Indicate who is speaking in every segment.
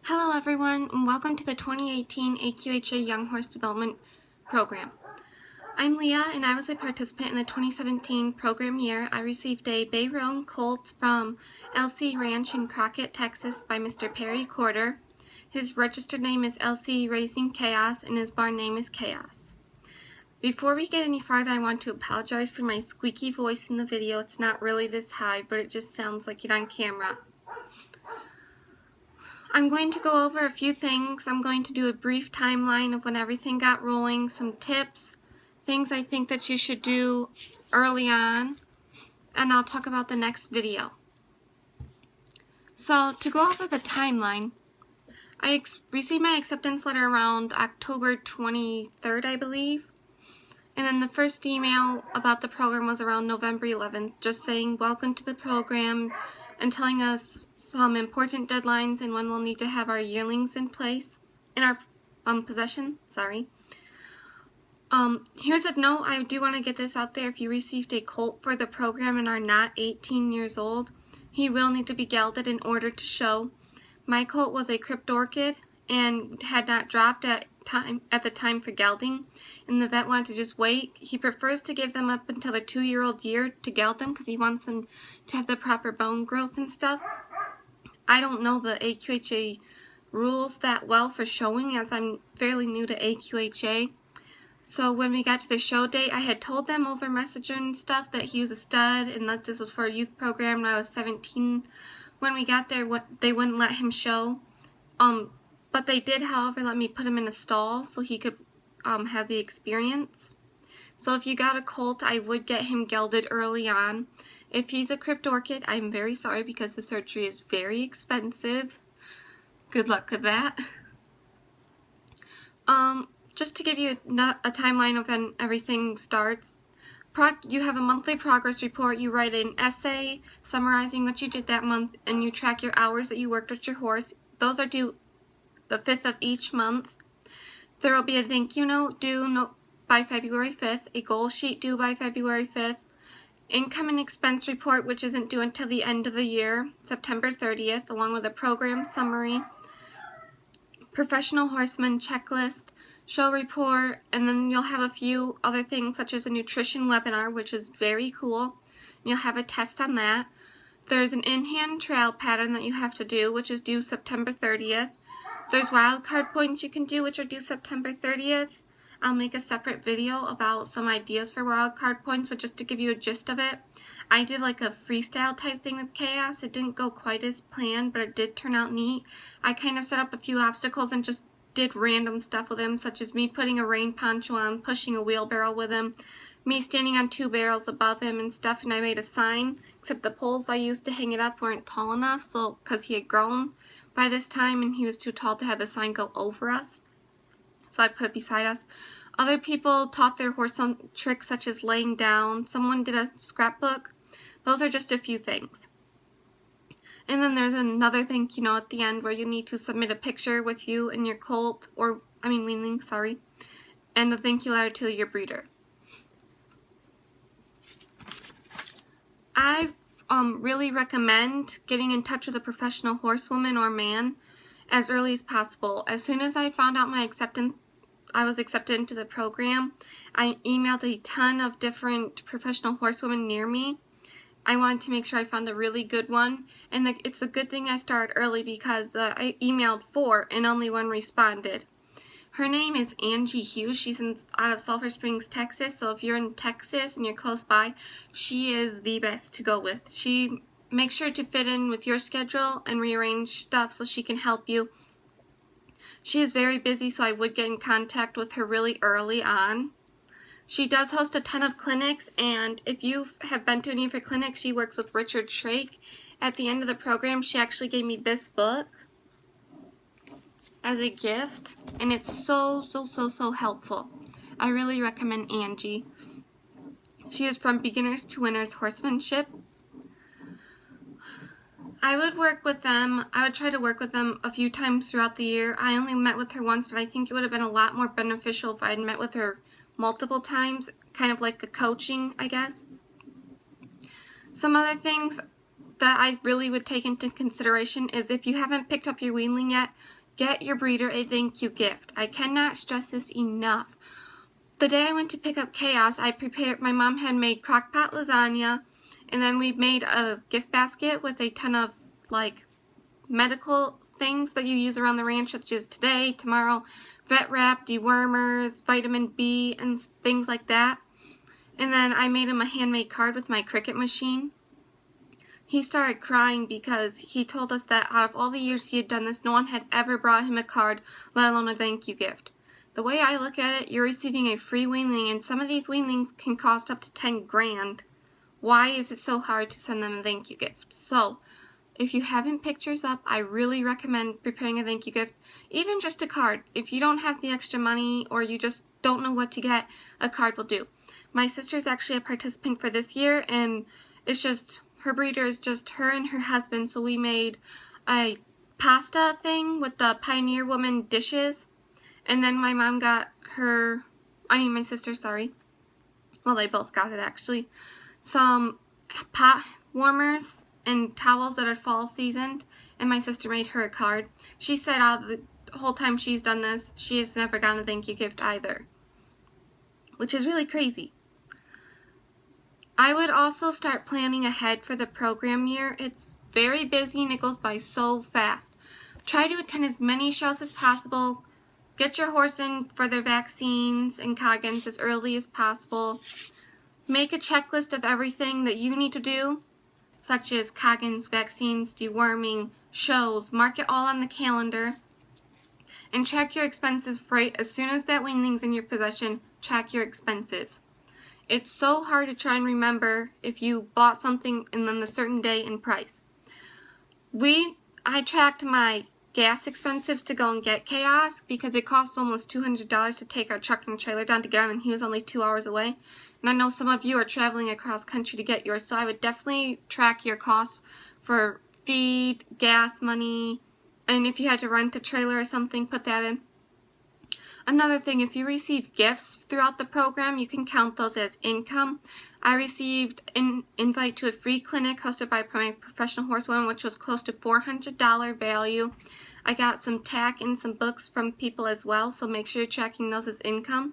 Speaker 1: Hello everyone, and welcome to the 2018 AQHA Young Horse Development Program. I'm Leah, and I was a participant in the 2017 program year. I received a Bay Roan colt from LC Ranch in Crockett, Texas by Mr. Perry Corder. His registered name is LC Racing Kayos, and his barn name is Kayos. Before we get any farther, I want to apologize for my squeaky voice in the video. It's not really this high, but it just sounds like it on camera. I'm going to go over a few things. I'm going to do a brief timeline of when everything got rolling, some tips, things I think that you should do early on, and I'll talk about the next video. So to go over the timeline, I received my acceptance letter around October 23rd, I believe. And then the first email about the program was around November 11th, just saying welcome to the program and telling us some important deadlines and when we'll need to have our yearlings in place, in our possession, Here's a note, I do want to get this out there. If you received a colt for the program and are not 18 years old, he will need to be gelded in order to show. My colt was a crypt orchid and had not dropped at the time for gelding, and the vet wanted to just wait. He prefers to give them up until their 2-year-old year to geld them because he wants them to have the proper bone growth and stuff. I don't know the AQHA rules that well for showing, as I'm fairly new to AQHA. So when we got to the show date, I had told them over Messenger and stuff that he was a stud and that this was for a youth program and I was 17. When we got there, they wouldn't let him show. But they did, however, let me put him in a stall so he could have the experience. So if you got a colt, I would get him gelded early on. If he's a crypt orchid, I'm very sorry because the surgery is very expensive. Good luck with that. Just to give you a timeline of when everything starts, you have a monthly progress report. You write an essay summarizing what you did that month, and you track your hours that you worked with your horse. Those are due the 5th of each month. There will be a thank you note due by February 5th, a goal sheet due by February 5th, income and expense report, which isn't due until the end of the year, September 30th, along with a program summary, professional horseman checklist, show report, and then you'll have a few other things such as a nutrition webinar, which is very cool. You'll have a test on that. There's an in-hand trail pattern that you have to do, which is due September 30th. There's wildcard points you can do, which are due September 30th. I'll make a separate video about some ideas for wildcard points, but just to give you a gist of it, I did like a freestyle type thing with Kayos. It didn't go quite as planned, but it did turn out neat. I kind of set up a few obstacles and just did random stuff with him, such as me putting a rain poncho on, pushing a wheelbarrow with him, me standing on 2 barrels above him and stuff, and I made a sign, except the poles I used to hang it up weren't tall enough, so because he had grown by this time and he was too tall to have the sign go over us, so I put it beside us. Other people taught their horse some tricks such as laying down. Someone did a scrapbook. Those are just a few things. And then there's another thing, at the end where you need to submit a picture with you and your colt, weanling, and a thank you letter to your breeder. I really recommend getting in touch with a professional horsewoman or man as early as possible. As soon as I found out I was accepted into the program, I emailed a ton of different professional horsewomen near me. I wanted to make sure I found a really good one, and it's a good thing I started early because I emailed 4 and only 1 responded. Her name is Angie Hughes. She's out of Sulphur Springs, Texas, so if you're in Texas and you're close by, she is the best to go with. She makes sure to fit in with your schedule and rearrange stuff so she can help you. She is very busy, so I would get in contact with her really early on. She does host a ton of clinics, and if you have been to any of her clinics, she works with Richard Shrake. At the end of the program, she actually gave me this book as a gift, and it's so helpful. I really recommend Angie. She is from Beginners to Winners Horsemanship. I would try to work with them a few times throughout the year. I only met with her once, but I think it would have been a lot more beneficial if I had met with her multiple times, kind of like a coaching, I guess. Some other things, that I really would take into consideration is if you haven't picked up your weanling yet, get your breeder a thank you gift. I cannot stress this enough. The day I went to pick up Kayos, my mom had made crock-pot lasagna, and then we made a gift basket with a ton of like medical things that you use around the ranch, such as today, tomorrow, vet wrap, dewormers, vitamin B, and things like that. And then I made him a handmade card with my Cricut machine. He started crying because he told us that out of all the years he had done this, no one had ever brought him a card, let alone a thank you gift. The way I look at it, you're receiving a free weanling, and some of these weanlings can cost up to 10 grand. Why is it so hard to send them a thank you gift? So, if you haven't picked yours up, I really recommend preparing a thank you gift, even just a card. If you don't have the extra money or you just don't know what to get, a card will do. My sister's actually a participant for this year, and it's just, her breeder is just her and her husband, so we made a pasta thing with the Pioneer Woman dishes, and then my mom got my sister, sorry, well, they both got it actually, some pot warmers and towels that are fall seasoned, and my sister made her a card. She said out of the whole time she's done this, she has never gotten a thank you gift either, which is really crazy. I would also start planning ahead for the program year. It's very busy and it goes by so fast. Try to attend as many shows as possible. Get your horse in for their vaccines and coggins as early as possible. Make a checklist of everything that you need to do, such as coggins, vaccines, deworming, shows. Mark it all on the calendar. And track your expenses right as soon as that weanling's in your possession. Track your expenses. It's so hard to try and remember if you bought something and then the certain day and price. I tracked my gas expenses to go and get Kayos because it cost almost $200 to take our truck and trailer down to get him, and he was only 2 hours away. And I know some of you are traveling across country to get yours, so I would definitely track your costs for feed, gas money, and if you had to rent a trailer or something, put that in. Another thing, if you receive gifts throughout the program, you can count those as income. I received an invite to a free clinic hosted by my professional horsewoman, which was close to $400 value. I got some tack and some books from people as well, so make sure you're tracking those as income.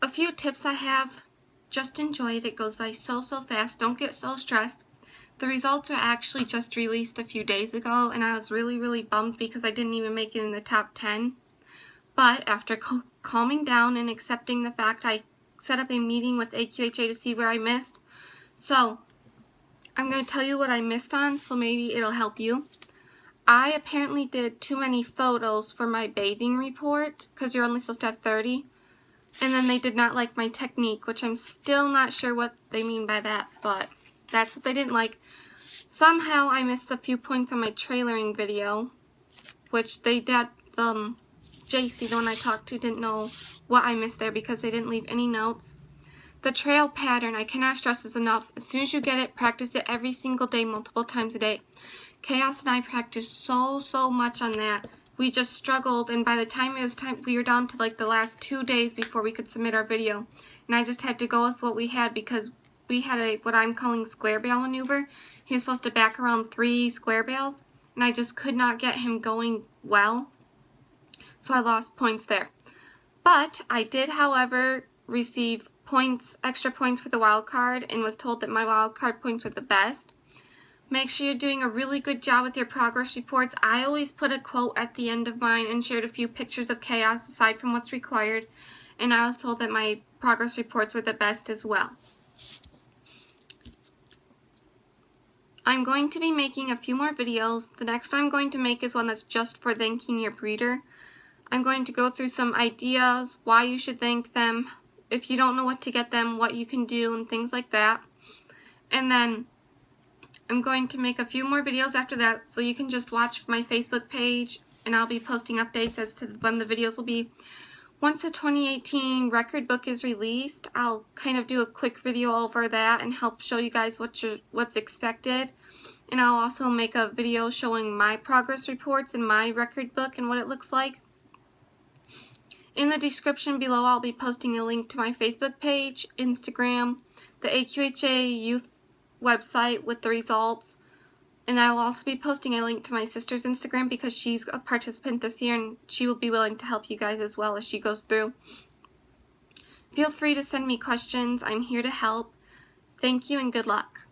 Speaker 1: A few tips I have, just enjoy it. It goes by so fast. Don't get so stressed. The results are actually just released a few days ago, and I was really bummed because I didn't even make it in the top 10. But after calming down and accepting the fact, I set up a meeting with AQHA to see where I missed. So, I'm going to tell you what I missed on, so maybe it'll help you. I apparently did too many photos for my bathing report, because you're only supposed to have 30. And then they did not like my technique, which I'm still not sure what they mean by that, but that's what they didn't like. Somehow I missed a few points on my trailering video, which they did, JC, the one I talked to, didn't know what I missed there because they didn't leave any notes. The trail pattern, I cannot stress this enough. As soon as you get it, practice it every single day, multiple times a day. Kayos and I practiced so much on that. We just struggled, and by the time it was time, we were down to like the last 2 days before we could submit our video. And I just had to go with what we had because we had what I'm calling square bale maneuver. He was supposed to back around 3 square bales, and I just could not get him going well. So I lost points there. But I did, however, receive extra points for the wild card, and was told that my wild card points were the best. Make sure you're doing a really good job with your progress reports. I always put a quote at the end of mine and shared a few pictures of Kayos aside from what's required, and I was told that my progress reports were the best as well. I'm going to be making a few more videos. The next I'm going to make is one that's just for thanking your breeder. I'm going to go through some ideas, why you should thank them, if you don't know what to get them, what you can do, and things like that. And then I'm going to make a few more videos after that, so you can just watch my Facebook page, and I'll be posting updates as to when the videos will be. Once the 2018 record book is released, I'll kind of do a quick video over that and help show you guys what's expected. And I'll also make a video showing my progress reports and my record book and what it looks like. In the description below, I'll be posting a link to my Facebook page, Instagram, the AQHA Youth website with the results. And I will also be posting a link to my sister's Instagram because she's a participant this year and she will be willing to help you guys as well as she goes through. Feel free to send me questions. I'm here to help. Thank you and good luck.